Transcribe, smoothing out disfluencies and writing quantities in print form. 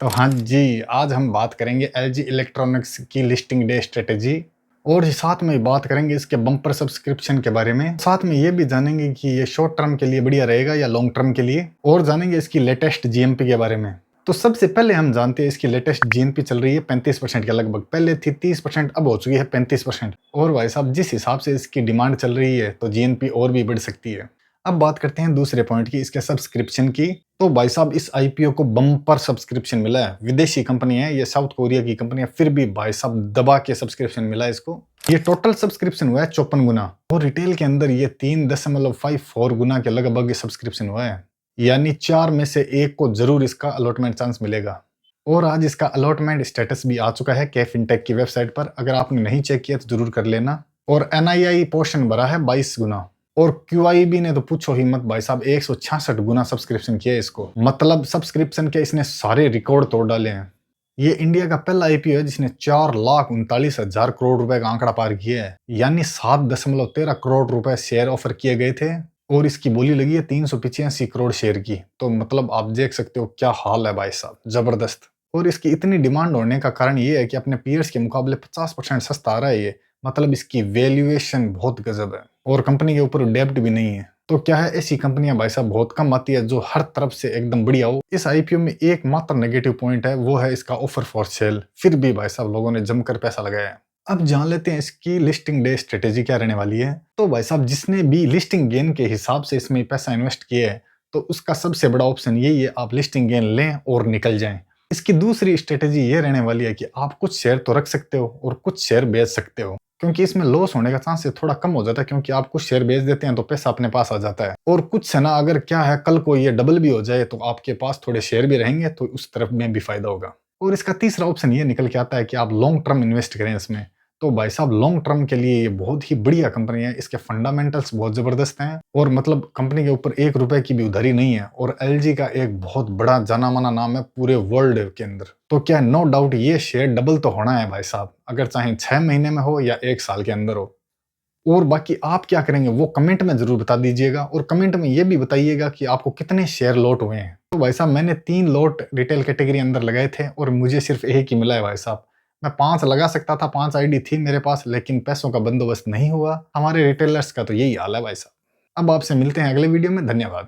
तो हाँ जी, आज हम बात करेंगे एलजी इलेक्ट्रॉनिक्स की लिस्टिंग डे स्ट्रेटेजी और साथ में बात करेंगे इसके बम्पर सब्सक्रिप्शन के बारे में। साथ में ये भी जानेंगे कि ये शॉर्ट टर्म के लिए बढ़िया रहेगा या लॉन्ग टर्म के लिए, और जानेंगे इसकी लेटेस्ट जीएमपी के बारे में। तो सबसे पहले हम जानते हैं इसकी लेटेस्ट जीएमपी चल रही है 35% के लगभग। पहले थी 30%, अब हो चुकी है 35%। और भाई साहब जिस हिसाब से इसकी डिमांड चल रही है तो जीएमपी और भी बढ़ सकती है। अब बात करते हैं दूसरे पॉइंट की, इसके सब्सक्रिप्शन की। तो भाई साहब इस आईपीओ को बम्पर सब्सक्रिप्शन मिला है। विदेशी कंपनी है, ये साउथ कोरिया की कंपनी है, फिर भी भाई साहब दबा के सब्सक्रिप्शन मिला है इसको। ये टोटल सब्सक्रिप्शन हुआ है 54 गुना, और रिटेल के अंदर ये 3.54 गुना के लगभग सब्सक्रिप्शन हुआ है। यानी 4 में से 1 को जरूर इसका अलॉटमेंट चांस मिलेगा। और आज इसका अलॉटमेंट स्टेटस भी आ चुका है के फिनटेक की वेबसाइट पर। अगर आपने नहीं चेक किया तो जरूर कर लेना। और एनआईआई पोर्शन भरा है 22 गुना, और क्यूआईबी ने तो पूछो ही मत भाई साहब 166 गुना सब्सक्रिप्शन किया है इसको। मतलब सब्सक्रिप्शन के इसने सारे रिकॉर्ड तोड़ डाले हैं। ये इंडिया का पहला आईपीओ है जिसने 4,39,000 करोड़ रुपए का आंकड़ा पार किया है। यानी 7.13 करोड़ रुपए शेयर ऑफर किए गए थे, और इसकी बोली लगी है 385 करोड़ शेयर की। तो मतलब आप देख सकते हो क्या हाल है भाई साहब, जबरदस्त। और इसकी इतनी डिमांड होने का कारण ये है कि अपने पीयर्स के मुकाबले 50% सस्ता आ रहा है ये। मतलब इसकी वैल्यूएशन बहुत गजब है, और कंपनी के ऊपर डेब्ट भी नहीं है। तो क्या है, ऐसी कंपनियां भाई साहब बहुत कम आती है जो हर तरफ से एकदम बढ़िया हो। इस आईपीओ में एकमात्र नेगेटिव पॉइंट है, वो है इसका ऑफर फॉर सेल। फिर भी भाई साहब लोगों ने जमकर पैसा लगाया है। अब जान लेते हैं इसकी लिस्टिंग डे स्ट्रेटेजी क्या रहने वाली है। तो भाई साहब जिसने भी लिस्टिंग गेन के हिसाब से इसमें पैसा इन्वेस्ट किया है, तो उसका सबसे बड़ा ऑप्शन यही है, आप लिस्टिंग गेन लें और निकल जाएं। इसकी दूसरी स्ट्रेटेजी ये रहने वाली है कि आप कुछ शेयर तो रख सकते हो और कुछ शेयर बेच सकते हो, क्योंकि इसमें लॉस होने का चांस थोड़ा कम हो जाता है, क्योंकि आप कुछ शेयर बेच देते हैं तो पैसा अपने पास आ जाता है। और कुछ से ना, अगर क्या है कल को ये डबल भी हो जाए तो आपके पास थोड़े शेयर भी रहेंगे, तो उस तरफ में भी फायदा होगा। और इसका तीसरा ऑप्शन ये निकल के आता है कि आप लॉन्ग टर्म इन्वेस्ट करें इसमें। तो भाई साहब लॉन्ग टर्म के लिए ये बहुत ही बढ़िया कंपनी है। इसके फंडामेंटल्स बहुत जबरदस्त हैं, और मतलब कंपनी के ऊपर 1 रुपए की भी उधारी नहीं है, और एलजी का एक बहुत बड़ा जाना माना नाम है पूरे वर्ल्ड के अंदर। तो क्या नो डाउट ये शेयर डबल तो होना है भाई साहब, अगर चाहे 6 महीने में हो या 1 साल के अंदर हो। और बाकी आप क्या करेंगे वो कमेंट में जरूर बता दीजिएगा, और कमेंट में ये भी बताइएगा कि आपको कितने शेयर लॉट हुए हैं। तो भाई साहब मैंने 3 लॉट रिटेल कैटेगरी अंदर लगाए थे, और मुझे सिर्फ 1 ही मिला है भाई साहब। मैं 5 लगा सकता था, 5 आईडी थी मेरे पास, लेकिन पैसों का बंदोबस्त नहीं हुआ। हमारे रिटेलर्स का तो यही हाल है भाई साहब। अब आपसे मिलते हैं अगले वीडियो में। धन्यवाद।